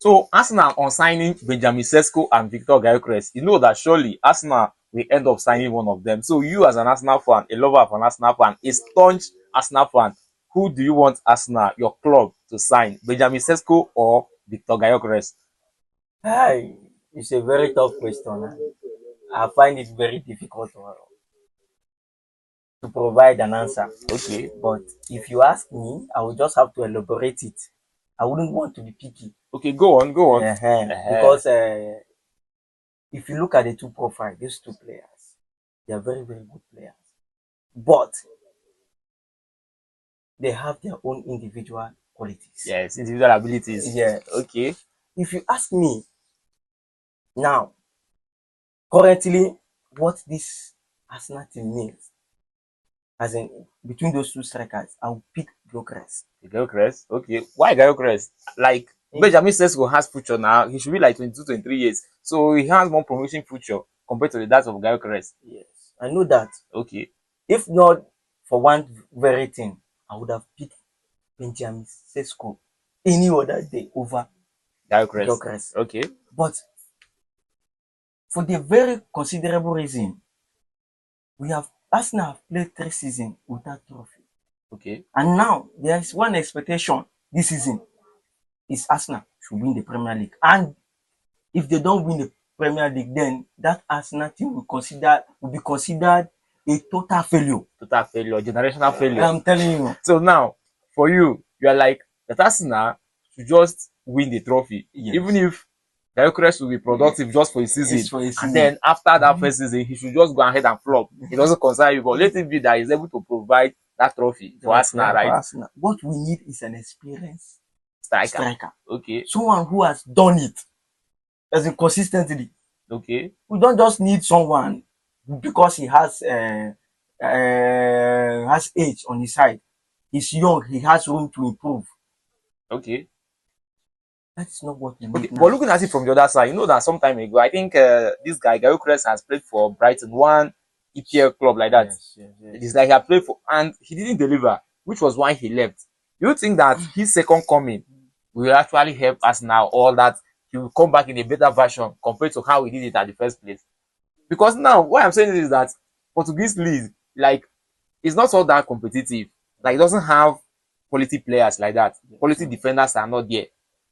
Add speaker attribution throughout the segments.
Speaker 1: So Arsenal on signing Benjamin Sesko and Victor Gyokeres, you know that surely Arsenal will end up signing one of them. So you as an Arsenal fan, a lover of an Arsenal fan, a staunch Arsenal fan, who do you want Arsenal, your club, to sign? Benjamin Sesko or Victor Gyokeres?
Speaker 2: Hi, it's a very tough question. I find it very difficult to provide an answer.
Speaker 1: Okay.
Speaker 2: But if you ask me, I will just have to elaborate it. I wouldn't want to be picky.
Speaker 1: Okay, go on, go on.
Speaker 2: Because if you look at the two profiles, these two players, they are very, very good players. But they have their own individual qualities.
Speaker 1: Yes, individual abilities.
Speaker 2: Yeah.
Speaker 1: Okay.
Speaker 2: If you ask me now, currently, what this Arsenal team needs, as in between those two strikers, I will pick Gyokeres.
Speaker 1: Gyokeres? Okay. Why Gyokeres? Like, Benjamin Sesko has future now. He should be like 22, 23 years. So he has more promotion future compared to that of Gyokeres.
Speaker 2: Yes, I know that.
Speaker 1: Okay.
Speaker 2: If not for one very thing, I would have picked Benjamin Sesko any other day over Gyokeres.
Speaker 1: Okay.
Speaker 2: But for the very considerable reason, we have Arsenal have played 3 seasons without trophy.
Speaker 1: Okay.
Speaker 2: And now there is one expectation this season is Arsenal should win the Premier League. And if they don't win the Premier League, then that Arsenal team will be considered a total failure.
Speaker 1: Total failure, generational failure.
Speaker 2: I'm telling you.
Speaker 1: So now, for you, you are like that Arsenal should just win the trophy. Yes. Even if Gyokeres will be productive just for a season. And then after that first season, he should just go ahead and flop. It doesn't concern you, but let it be that he's able to provide that trophy for Arsenal, right? For Arsenal.
Speaker 2: What we need is an experienced
Speaker 1: striker. Okay.
Speaker 2: Someone who has done it as in consistently.
Speaker 1: Okay.
Speaker 2: We don't just need someone because he has age on his side. He's young. He has room to improve.
Speaker 1: Okay.
Speaker 2: That's not what we need.
Speaker 1: But looking at it from the other side, you know that some time ago, I think this guy, Gyokeres, has played for Brighton, one EPL club like that. Yes. It's like he had played for, and he didn't deliver, which was why he left. You think that his second coming will actually help us now, all that he will come back in a better version compared to how he did it at the first place? Because now, what I'm saying is that Portuguese league, like, it's not all that competitive. Like, it doesn't have quality players like that. Quality defenders are not there.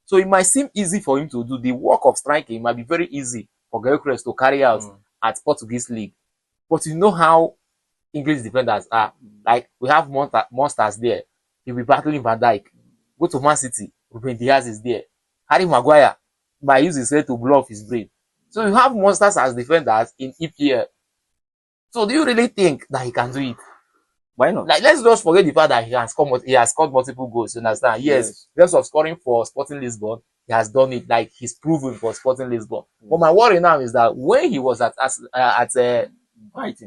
Speaker 1: So it might seem easy for him to do the work of striking. It might be very easy for Gyokeres to carry out at Portuguese league. But you know how English defenders are. Like, we have monsters there. He'll be battling Van Dijk. Go to Man City. Ruben Diaz is there. Harry Maguire might use his head to blow off his brain. So you have monsters as defenders in EPL. So do you really think that he can do it?
Speaker 2: Why not?
Speaker 1: Like, let's just forget the fact that he has scored multiple goals. You understand? Yes. Just of scoring for Sporting Lisbon, he has done it. Like, he's proven for Sporting Lisbon. But my worry now is that when he was at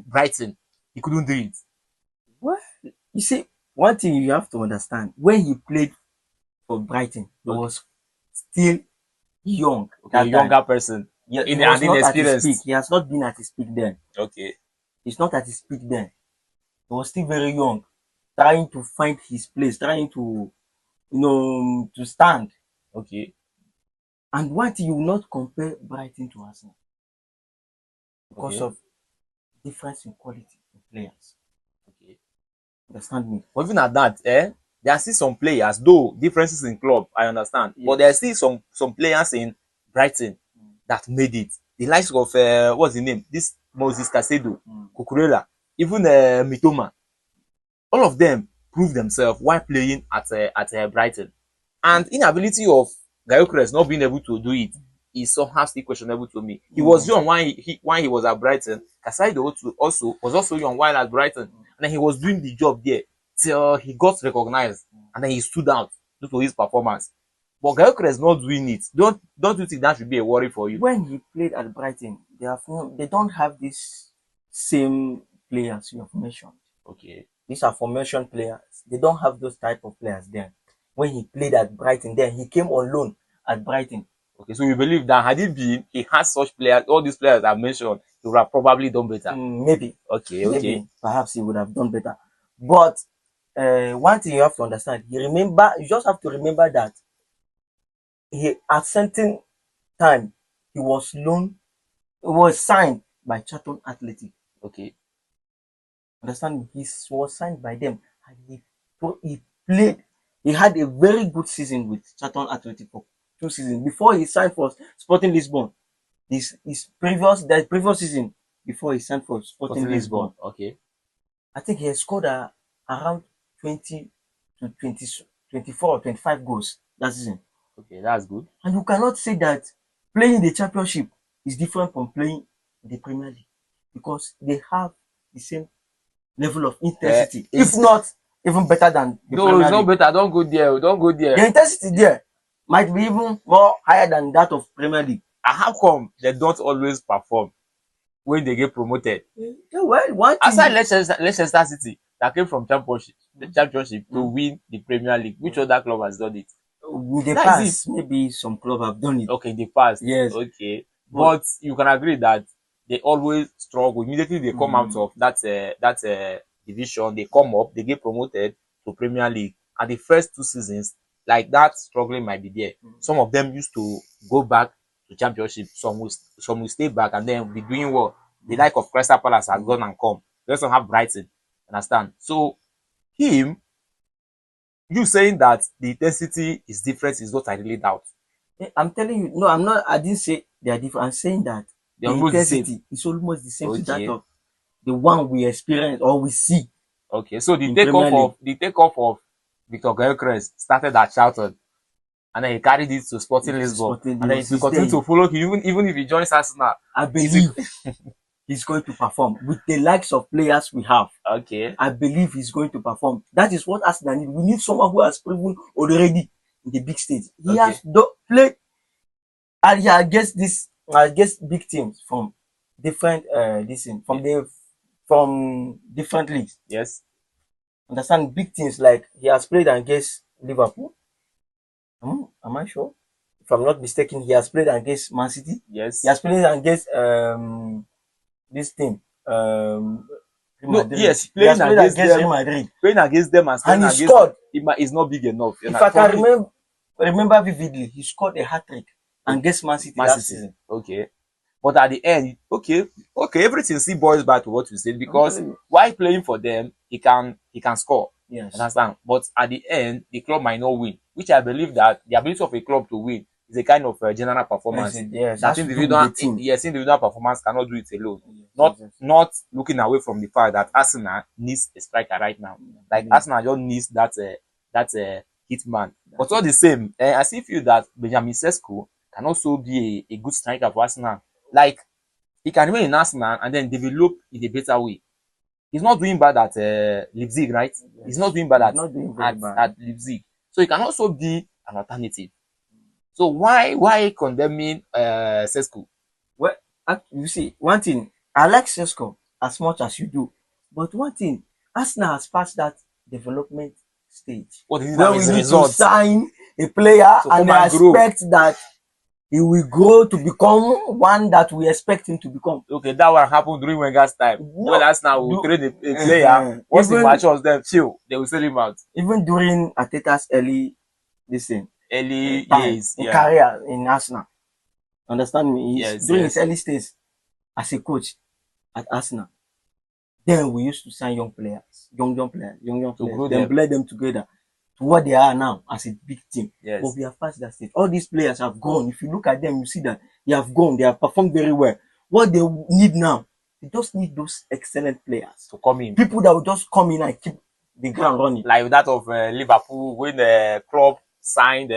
Speaker 1: Brighton, he couldn't do it.
Speaker 2: Well, you see, one thing you have to understand: when he played for Brighton, he was still young.
Speaker 1: Okay, a younger person.
Speaker 2: Yeah, he was not at his peak. He has not been at his peak then.
Speaker 1: Okay.
Speaker 2: He's not at his peak then. He was still very young, trying to find his place, trying to, to stand.
Speaker 1: Okay.
Speaker 2: And one thing, you will not compare Brighton to Arsenal because of difference in quality of players.
Speaker 1: Okay.
Speaker 2: Understand me?
Speaker 1: But even at that, there are still some players, though differences in club, I understand. Yes. But there are still some players in Brighton that made it. The likes of what's the name? This Moses Caicedo, Cucurella, even Mitoma. All of them proved themselves while playing at Brighton. And inability of Gyokeres not being able to do it is somehow still questionable to me. He was young when he was at Brighton. Caicedo was also young while at Brighton. And then he was doing the job there till he got recognized. And then he stood out due to his performance. But Gyokeres not doing it. Don't you think that should be a worry for you?
Speaker 2: When he played at Brighton, they don't have this same players you have mentioned.
Speaker 1: Okay.
Speaker 2: These are formation players. They don't have those type of players there. When he played at Brighton, then he came on loan at Brighton.
Speaker 1: Okay, so you believe that had he had such players, all these players I've mentioned, he would have probably done better?
Speaker 2: Maybe.
Speaker 1: Okay.
Speaker 2: Maybe. Perhaps he would have done better. But one thing you have to understand, you just have to remember that he at certain time he was signed by Charlton Athletic.
Speaker 1: Okay.
Speaker 2: Understand me? He was signed by them, and he played. He had a very good season with Charlton Athletic for 2 seasons before he signed for Sporting Lisbon. His previous season before he signed for Sporting Lisbon.
Speaker 1: Okay.
Speaker 2: I think he has scored around 20 to 20, 24 or 25 goals that season.
Speaker 1: Okay, that's good.
Speaker 2: And you cannot say that playing the championship is different from playing the Premier League, because they have the same level of intensity, if not even better than the
Speaker 1: No,
Speaker 2: Premier
Speaker 1: it's not
Speaker 2: League.
Speaker 1: better. Don't go there. Don't go there.
Speaker 2: The intensity there might be even more higher than that of Premier League.
Speaker 1: And how come they don't always perform when they get promoted?
Speaker 2: Yeah, well, one thing.
Speaker 1: Aside Leicester City that came from championship to win the Premier League, which other club has done it?
Speaker 2: In the
Speaker 1: That
Speaker 2: past,
Speaker 1: is it.
Speaker 2: maybe some club have done it.
Speaker 1: Okay, in the past.
Speaker 2: Yes.
Speaker 1: Okay. But you can agree that they always struggle. Immediately they come out of that division, they come up, they get promoted to Premier League. And the first 2 seasons, like that struggling might be there. Some of them used to go back to championship. Some will stay back and then be doing well. The like of Crystal Palace has gone and come. They also have Brighton. Understand? So him, you saying that the intensity is different is what I really doubt.
Speaker 2: I'm telling you, no, I'm not. I didn't say they are different. I'm saying that
Speaker 1: They're
Speaker 2: the
Speaker 1: almost the
Speaker 2: intensity
Speaker 1: same.
Speaker 2: is almost the same to that
Speaker 1: Okay.
Speaker 2: of the one we experience or we see.
Speaker 1: Okay, so the
Speaker 2: in Premier League.
Speaker 1: takeoff of Victor Gyokeres started at Charlton, and then he carried it to Sporting Lisbon, and then if you continue to follow him, even if he joins Arsenal,
Speaker 2: I believe he's going to perform with the likes of players we have.
Speaker 1: Okay.
Speaker 2: I believe he's going to perform. That is what Arsenal need. We need someone who has proven already in the big stage. He has played, and he against big teams from different from different leagues.
Speaker 1: Yes.
Speaker 2: Understand, big teams like he has played against Liverpool. Am I sure? If I'm not mistaken, he has played against Man City.
Speaker 1: Yes.
Speaker 2: He has played against this team.
Speaker 1: No, yes, playing against
Speaker 2: Real Madrid.
Speaker 1: Playing against them and
Speaker 2: And he
Speaker 1: against
Speaker 2: scored.
Speaker 1: It's not big enough.
Speaker 2: If I can remember vividly, he scored a hat-trick against Man City last season.
Speaker 1: Okay. But at the end, okay, everything still boils back to what you said, because while playing for them, he can score.
Speaker 2: Yes.
Speaker 1: Understand? But at the end, the club might not win, which I believe that the ability of a club to win is a kind of general performance.
Speaker 2: Yes,
Speaker 1: that individual performance cannot do it alone. Not looking away from the fact that Arsenal needs a striker right now. Like Arsenal just needs that hitman. But all the same, I still feel that Benjamin Sesko can also be a good striker for Arsenal. Like, he can remain in Arsenal and then develop in a better way. He's not doing bad at Leipzig, right? Yes. He's not doing bad at Leipzig. So he can also be an alternative. So why condemning Sesko?
Speaker 2: Well, you see, one thing, I like Sesko as much as you do. But one thing, Arsenal has passed that development stage.
Speaker 1: What is
Speaker 2: where we need to sign a player and expect that he will grow to become one that we expect him to become.
Speaker 1: Okay, that one happened during Wenger's time. When Arsenal will trade a player, once he matures, then they will sell him out.
Speaker 2: Even during Arteta's early
Speaker 1: years
Speaker 2: career in Arsenal. Understand me? During his early stage as a coach at Arsenal. Then we used to sign young players, young players, then blend them together to what they are now as a big team.
Speaker 1: Yes.
Speaker 2: But we have passed that stage. All these players have gone. If you look at them, you see that they have gone. They have performed very well. What they need now, they just need those excellent players
Speaker 1: to come in.
Speaker 2: People that will just come in and keep the ground running.
Speaker 1: Like that of Liverpool, when the club signed,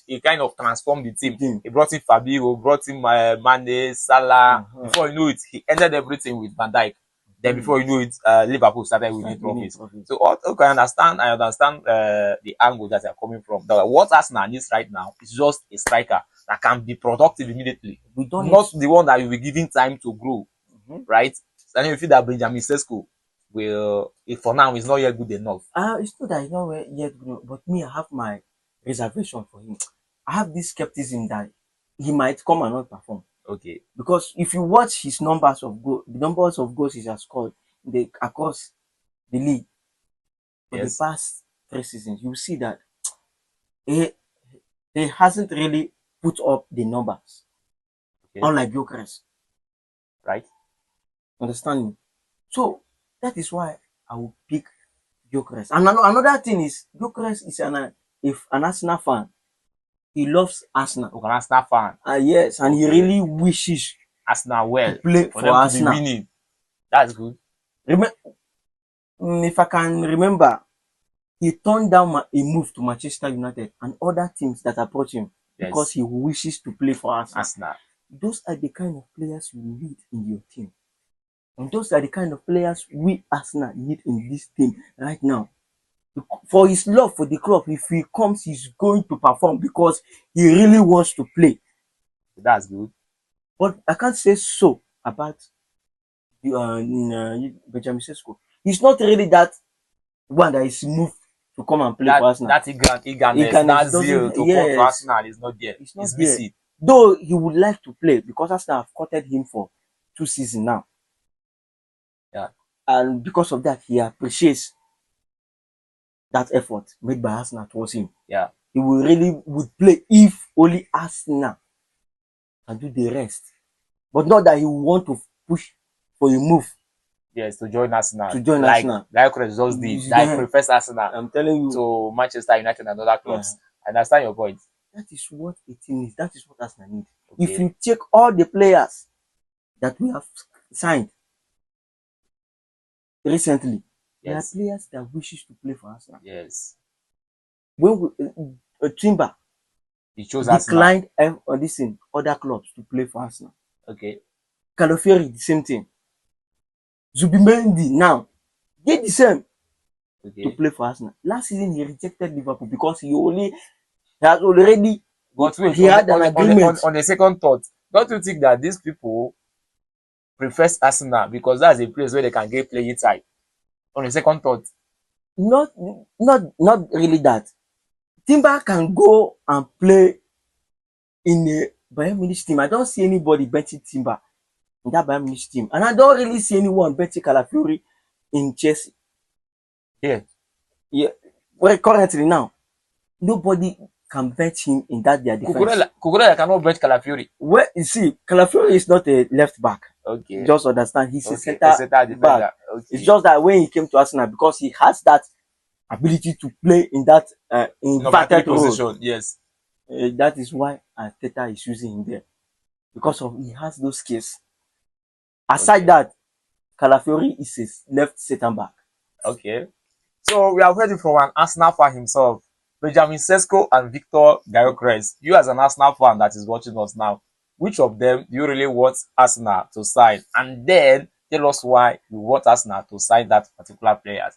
Speaker 1: he kind of transformed the team. He brought in Fabio, brought in Mane, Salah. Before you know it, he ended everything with Van Dijk. Then before you know it, Liverpool started winning trophies. So okay, I understand the angle that you're coming from. What Arsenal needs right now is just a striker that can be productive immediately. Not the one that will be given time to grow, right? And you feel that Benjamin Sesko will, for now, is not yet good enough.
Speaker 2: It's not that he's not yet good, but me, I have my reservation for him. I have this skepticism that he might come and not perform.
Speaker 1: Okay.
Speaker 2: Because if you watch his numbers of goals he has scored across the league for the past 3 seasons, you see that he hasn't really put up the numbers.
Speaker 1: Okay.
Speaker 2: Unlike Gyokeres.
Speaker 1: Right.
Speaker 2: Understand me? So that is why I will pick Gyokeres. And another thing is Gyokeres is if an Arsenal fan. He loves Arsenal.
Speaker 1: Okay, Arsenal fan.
Speaker 2: Yes, and he really wishes
Speaker 1: Arsenal well
Speaker 2: to play
Speaker 1: for
Speaker 2: for
Speaker 1: them
Speaker 2: Arsenal.
Speaker 1: to be winning. That's good.
Speaker 2: If I can remember, he turned down a move to Manchester United and other teams that approach him because he wishes to play for Arsenal. Those are the kind of players you need in your team. And those are the kind of players we Arsenal need in this team right now. For his love for the club, if he comes, he's going to perform because he really wants to play.
Speaker 1: That's good.
Speaker 2: But I can't say so about Benjamin Sesko. He's not really that one that is moved to come and play for Arsenal.
Speaker 1: That eagerness, that zeal to come to Arsenal is not there. It's missing.
Speaker 2: Though he would like to play because Arsenal have courted him for 2 seasons now.
Speaker 1: Yeah.
Speaker 2: And because of that, he appreciates that effort made by Arsenal towards him.
Speaker 1: Yeah.
Speaker 2: He would play if only Arsenal can do the rest. But not that he will want to push for a move.
Speaker 1: Yes, to join Arsenal.
Speaker 2: Arsenal.
Speaker 1: Like just did. Like prefers Arsenal.
Speaker 2: I'm telling you.
Speaker 1: To Manchester United and other clubs. Yeah. I understand your point.
Speaker 2: That is what a team is. That is what Arsenal needs. Okay. If you check all the players that we have signed recently, there are players that wishes to play for Arsenal.
Speaker 1: Yes.
Speaker 2: When Timber,
Speaker 1: he chose
Speaker 2: declined other clubs to play for Arsenal.
Speaker 1: Okay.
Speaker 2: Calaferi, the same thing. Zubimendi now did the same to play for Arsenal. Last season he rejected Liverpool because he had already.
Speaker 1: But wait,
Speaker 2: he had an agreement.
Speaker 1: On the second thought, don't you think that these people prefers Arsenal because that's a place where they can get playing time? On the second thought,
Speaker 2: not really that. Timber can go and play in a Bayern Munich team. I don't see anybody benching Timber in that Bayern Munich team, and I don't really see anyone benching Calafiori in Chelsea.
Speaker 1: Yeah.
Speaker 2: Well, currently now, nobody can bench him in that their defense.
Speaker 1: Cucurella cannot bench Calafiori.
Speaker 2: Well, you see, Calafiori is not a left back.
Speaker 1: Okay.
Speaker 2: Just understand, he's a center back. Okay. It's just that when he came to Arsenal, because he has that ability to play in that inverted position.
Speaker 1: Yes.
Speaker 2: That is why Arteta is using him there, because he has those skills. Aside that, Calafiori is a left center back.
Speaker 1: Okay. So we are ready for an Arsenal fan himself, Benjamin Sesko and Victor Gyokeres. You as an Arsenal fan that is watching us now, which of them do you really want Arsenal to sign? And then tell us why you want Arsenal to sign that particular player.